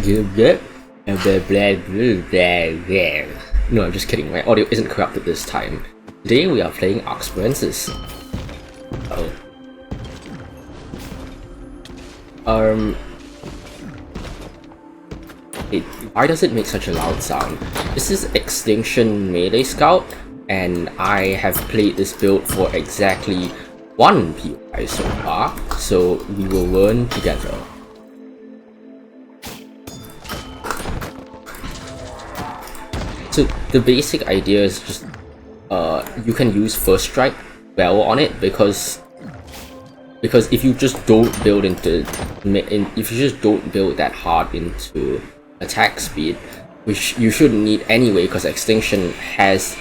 No, I'm just kidding. My audio isn't corrupted this time. Today we are playing Spirensis. Why does it make such a loud sound? This is Extinction Melee Scout, and I have played this build for exactly one POI so far, so we will learn together. So the basic idea is just you can use First Strike well on it because if you just don't build that hard into attack speed, which you shouldn't need anyway, because Extinction has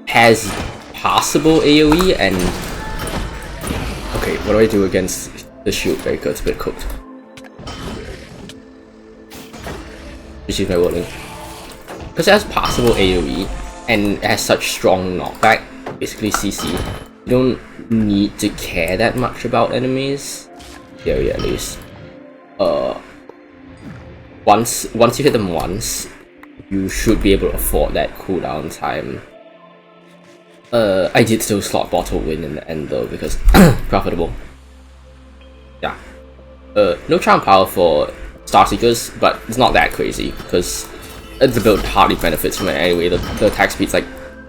passable AoE. And okay, what do I do against the shield breaker? It's a bit cooked. Just use my whirling. Because it has passable AoE and it has such strong knockback, basically CC, you don't need to care that much about enemies. Theory at least. Once you hit them once, you should be able to afford that cooldown time. I did still slot bottle win in the end though, because profitable. Yeah. No charm power for Starseekers, but it's not that crazy because the build hardly benefits from it anyway. The attack speed's like,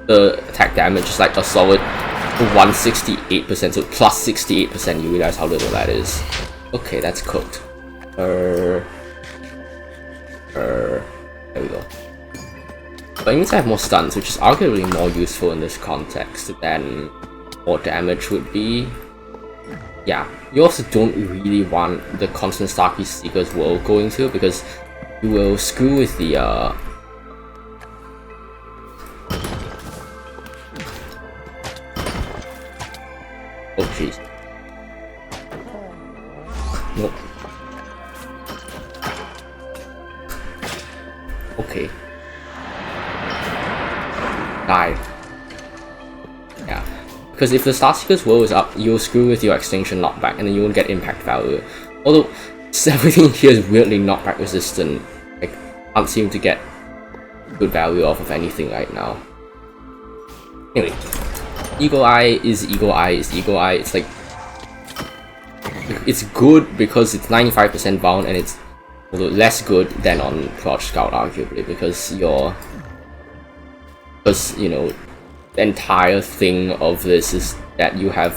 the attack damage is like a solid 168%, so plus 68%. You realize how little that is. Okay, that's cooked. There we go. But it means I have more stuns, which is arguably more useful in this context than more damage would be. Yeah, you also don't really want the constant Starseeker's world going to, because you will screw with the oh jeez. Nope. Okay. Die. Yeah. Because if the Starseeker's world is up, you'll screw with your Extinction knockback and then you won't get impact value. Although everything here is weirdly knockback resistant. I can't seem to get good value off of anything right now. Anyway, Eagle Eye is Eagle Eye is Eagle Eye. It's like, it's good because it's 95% bound, and it's less good than on Crouch Scout arguably, because you know, the entire thing of this is that you have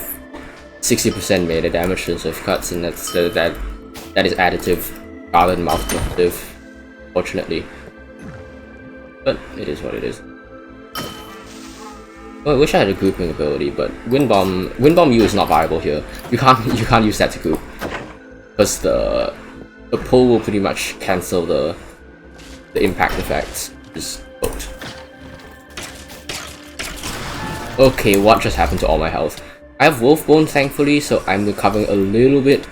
60% melee damage to swift cuts, and that is additive rather than multiplicative, fortunately. But it is what it is. Oh, I wish I had a grouping ability, but Wind Bomb U is not viable here. You can't use that to group, because the pull will pretty much cancel the impact effects. Just cooked. Okay, what just happened to all my health? I have Wolfbone thankfully, so I'm recovering a little bit.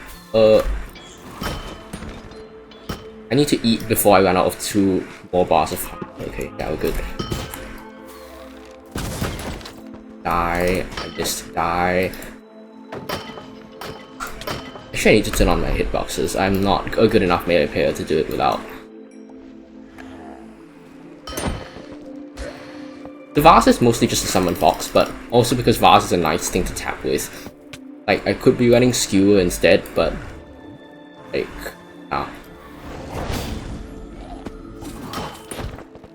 I need to eat before I run out of 2 more bars of health. Okay, yeah, we're good. Die. I just die. Actually, I need to turn on my hitboxes. I'm not a good enough melee player to do it without. The Vase is mostly just a summon fox, but also because Vase is a nice thing to tap with. Like, I could be running Skewer instead, but like, nah.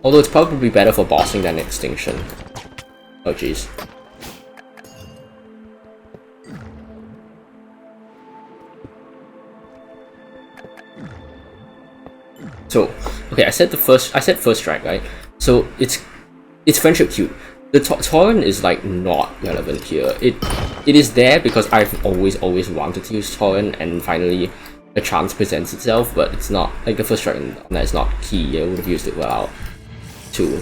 Although it's probably better for bossing than Extinction. Oh jeez. So, okay, I said first strike, right? So it's friendship cute. The Torrent is like not relevant here. It is there because I've always wanted to use Torrent, and finally a chance presents itself, but it's not like the first strike on that is not key. I would have used it well too.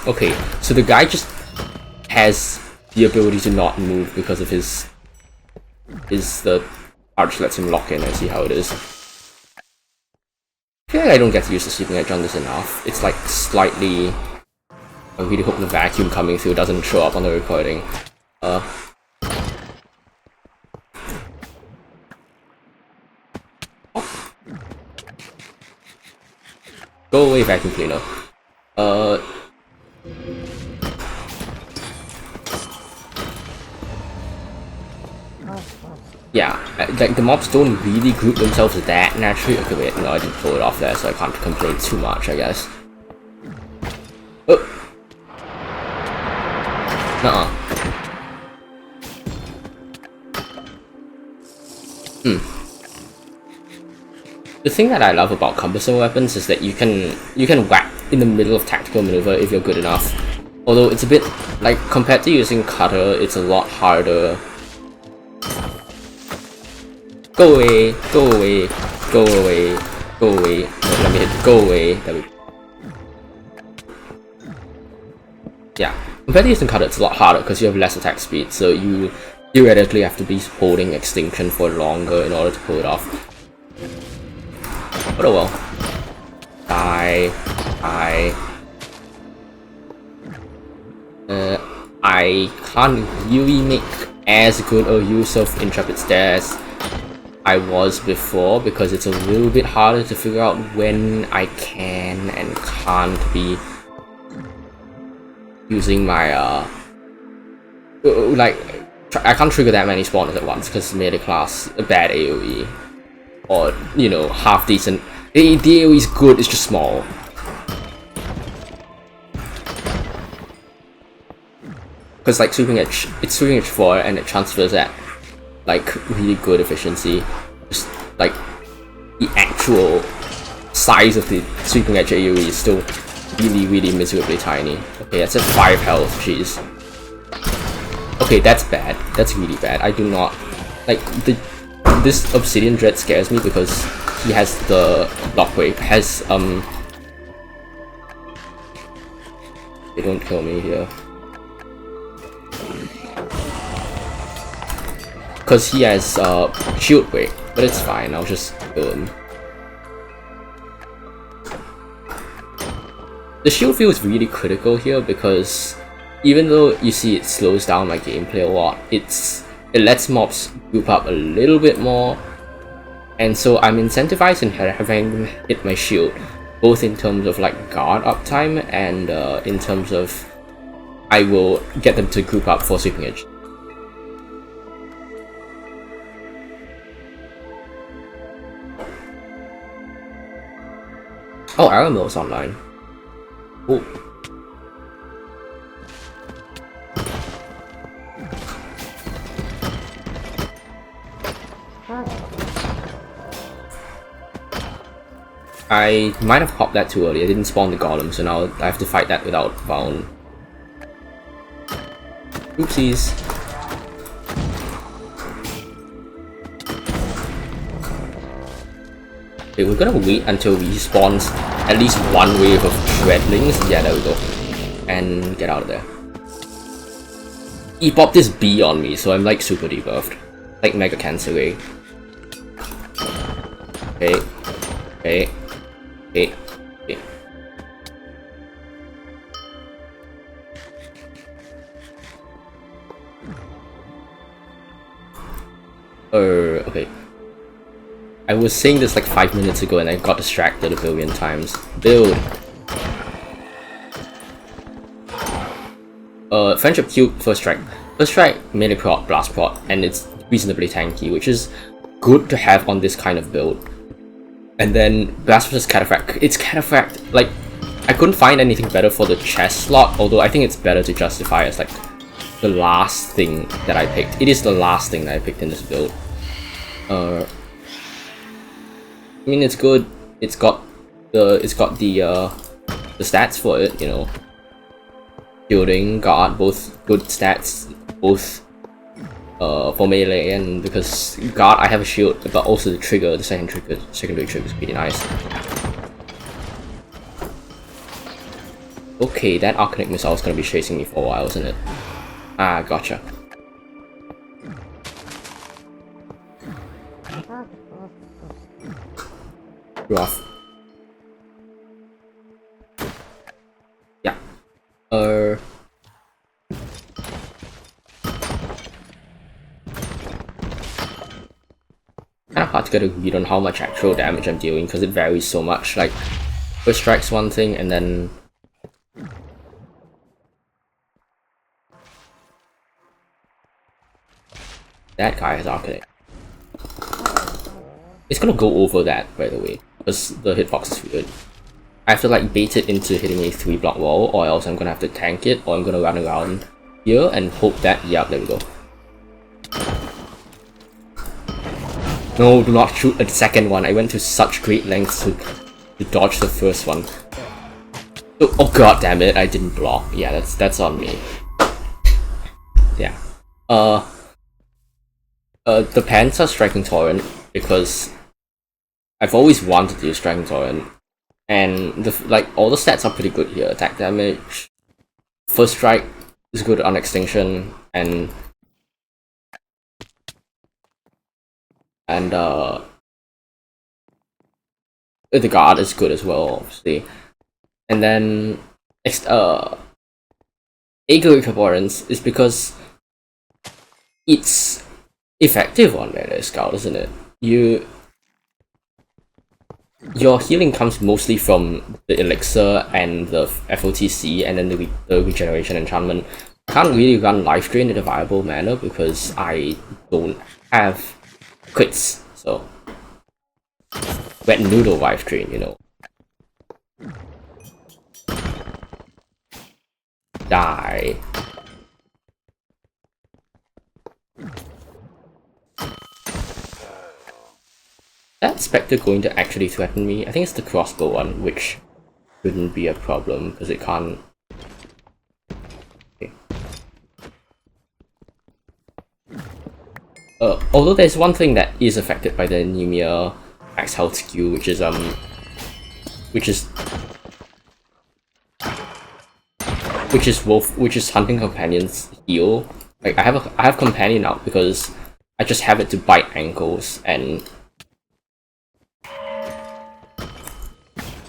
Okay, so the guy just has the ability to not move because of the arch lets him lock in. I see how it is. I feel like I don't get to use the Sleeping Edge on this enough. It's like slightly... I really hope the vacuum coming through doesn't show up on the recording. Go away, vacuum cleaner. Yeah, like the mobs don't really group themselves that naturally. Okay, wait, no, I didn't pull it off there, so I can't complain too much, I guess. Oh! Nuh-uh. The thing that I love about cumbersome weapons is that you can whack in the middle of tactical maneuver if you're good enough. Although it's a bit, like, compared to using cutter, it's a lot harder. Go away, go away, go away, go away. No, let me hit, go away. There we go. Yeah, compared to using cutter, it's a lot harder because you have less attack speed, so you theoretically have to be holding extinction for longer in order to pull it off. But oh well. Die. I can't really make as good a use of Intrepid Stairs I was before because it's a little bit harder to figure out when I can and can't be using my like I can't trigger that many spawners at once because melee class a bad AoE or you know half decent. The AoE is good, it's just small. Because like sweeping edge, it's sweeping edge 4 and it transfers at like really good efficiency. Just like the actual size of the sweeping edge AoE is still really miserably tiny. Okay, that's at 5 health, jeez. Okay, that's bad. That's really bad. I do not like this Obsidian Dread scares me because he has the Lockwave, has they don't kill me here. Because he has shield break, but it's fine, I'll just kill him. The shield feels really critical here because even though you see it slows down my gameplay a lot, it lets mobs group up a little bit more, and so I'm incentivized in having hit my shield, both in terms of like guard uptime and in terms of I will get them to group up for sweeping edge. Oh, Arrow Mill's online. Ooh. I might have popped that too early. I didn't spawn the golem, so now I have to fight that without Vound. Oopsies. Okay, we're gonna wait until he spawns at least one wave of Shredlings. Yeah, there we go. And get out of there. He popped this bee on me, so I'm like super debuffed. Like Mega Cancer Ray. Okay. Okay. Okay. Okay. Okay. I was saying this like 5 minutes ago and I got distracted a billion times. Build! Friendship Cube, First Strike. First Strike, melee prot, blast prot, and it's reasonably tanky, which is good to have on this kind of build. And then Blast versus Cataphract. It's Cataphract, like, I couldn't find anything better for the chest slot, although I think it's better to justify as like the last thing that I picked. It is the last thing that I picked in this build. I mean, it's good. It's got the stats for it, you know. Shielding, guard, both good stats, both for melee, and because guard I have a shield, but also the trigger, the secondary trigger is pretty nice. Okay, that Arcanic Missile is gonna be chasing me for a while, isn't it? Ah, gotcha. Rough. Yeah. Kinda hard to get a read on how much actual damage I'm dealing because it varies so much. Like, First strike's one thing, and then that guy has Arcanate. It's gonna go over that, by the way, because the hitbox is weird. I have to like bait it into hitting a 3-block wall, or else I'm gonna have to tank it, or I'm gonna run around here and hope that, yep, there we go. No, do not shoot a second one. I went to such great lengths to dodge the first one. Oh god damn it, I didn't block. Yeah, that's on me. Yeah. The Pants are Striking Torrent because I've always wanted to use Striking Torrent. And all the stats are pretty good here. Attack damage, first strike is good on extinction, and the guard is good as well, obviously. And then Egoic Abhorrence is because it's effective on Melee Scout, isn't it? Your healing comes mostly from the Elixir and the FOTC, and then the Regeneration Enchantment. I can't really run Life Drain in a viable manner because I don't have crits, so Wet Noodle Life Drain, you know. Die. That Spectre going to actually threaten me? I think it's the crossbow one, which shouldn't be a problem, because it can't... Okay. Although there's one thing that is affected by the anemia max health skew, which is Hunting Companion's heal. Like I have Companion out because I just have it to bite ankles and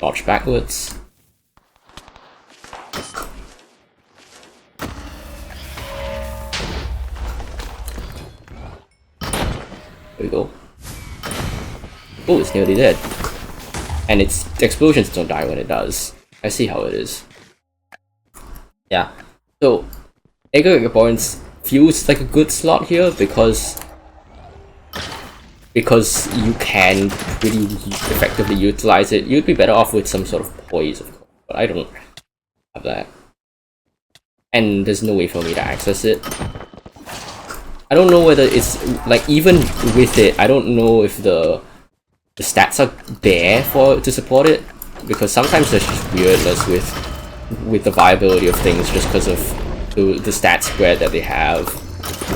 dodge backwards. There we go. Oh, it's nearly dead. And the explosions don't die when it does. I see how it is. Yeah. So, Egoic Abhorrence feels like a good slot here because you can pretty effectively utilize it. You'd be better off with some sort of poise, of course, but I don't have that. And there's no way for me to access it. I don't know whether it's, like, even with it, I don't know if the stats are there to support it, because sometimes there's just weirdness with the viability of things just because of the stat spread that they have,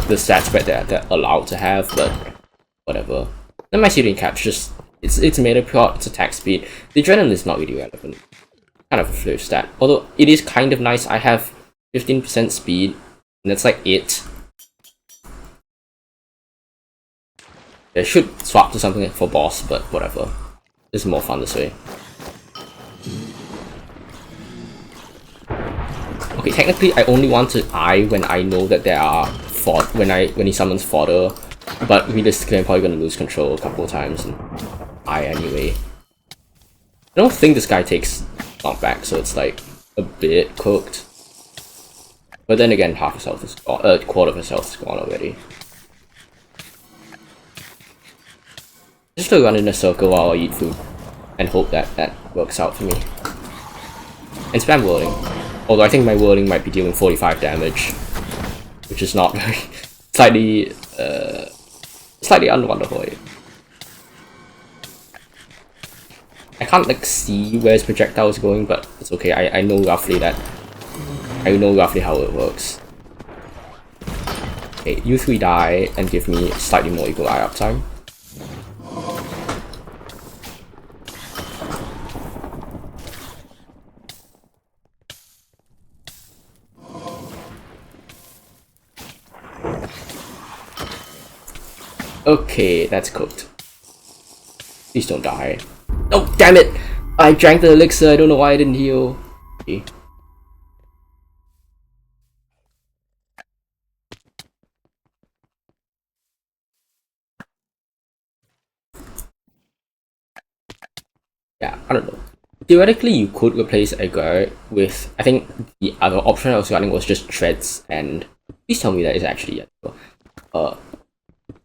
the stat spread that they're allowed to have, but whatever. Then my shooting cap just it's meta prot, it's attack speed. The adrenaline is not really relevant. Kind of a fluid stat. Although it is kind of nice. I have 15% speed, and that's like it. I should swap to something for boss, but whatever. It's more fun this way. Okay, technically I only want to eye when I know that there are when he summons fodder, but realistically I'm probably gonna lose control a couple of times and eye anyway. I don't think this guy takes knockback, so it's like a bit cooked. But then again, half his health is gone, quarter of his health is gone already. Just to run in a circle while I eat food and hope that works out for me. And spam whirling. Although I think my whirling might be dealing 45 damage, which is not very slightly unwonderful. I can't like see where his projectile is going, but it's okay. I know roughly how it works. Okay, you 3 die and give me slightly more eagle eye uptime. Okay, that's cooked. Please don't die. Oh, damn it! I drank the elixir, I don't know why I didn't heal. Okay. Yeah, I don't know. theoretically you could replace Edgar with, I think the other option I was running was just Treads, and please tell me that is actually Edgar.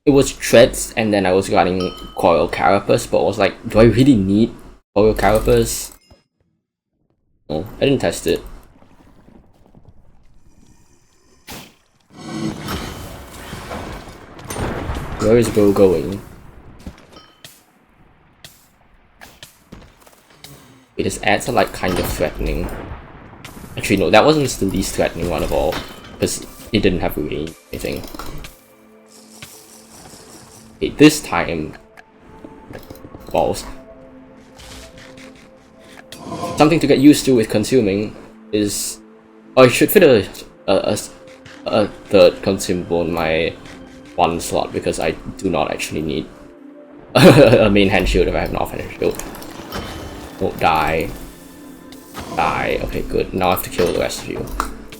It was Treads, and then I was running Coil Carapace, but I was like, do I really need Coil Carapace? No, I didn't test it. Where is Bro going? Wait, his ads are like kind of threatening. Actually no, that wasn't the least threatening one of all, because it didn't have range or anything. Okay, this time... balls. Something to get used to with consuming is... oh, I should fit a third consumable in my one slot, because I do not actually need a main hand shield if I have an off-hand shield. Oh, die. Die. Okay, good. Now I have to kill the rest of you.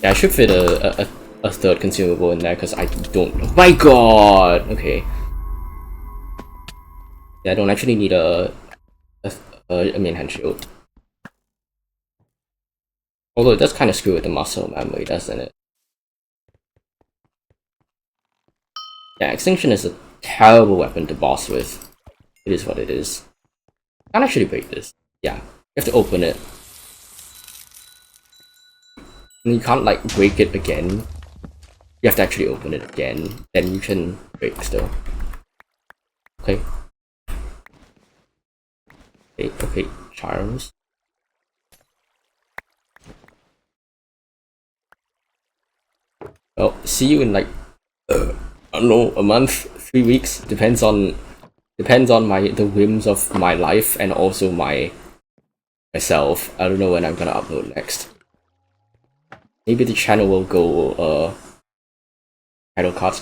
Yeah, I should fit a third consumable in there, because I don't... oh my god! Okay. Yeah, I don't actually need a main hand shield. Although it does kind of screw with the muscle memory, doesn't it? Yeah, Extinction is a terrible weapon to boss with. It is what it is. Can't actually break this. Yeah, you have to open it. And you can't like break it again. You have to actually open it again. Then you can break still. Okay. Okay, charms. Well, see you in like I don't know, a month, 3 weeks. Depends on the whims of my life and also myself. I don't know when I'm gonna upload next. Maybe the channel will go title cards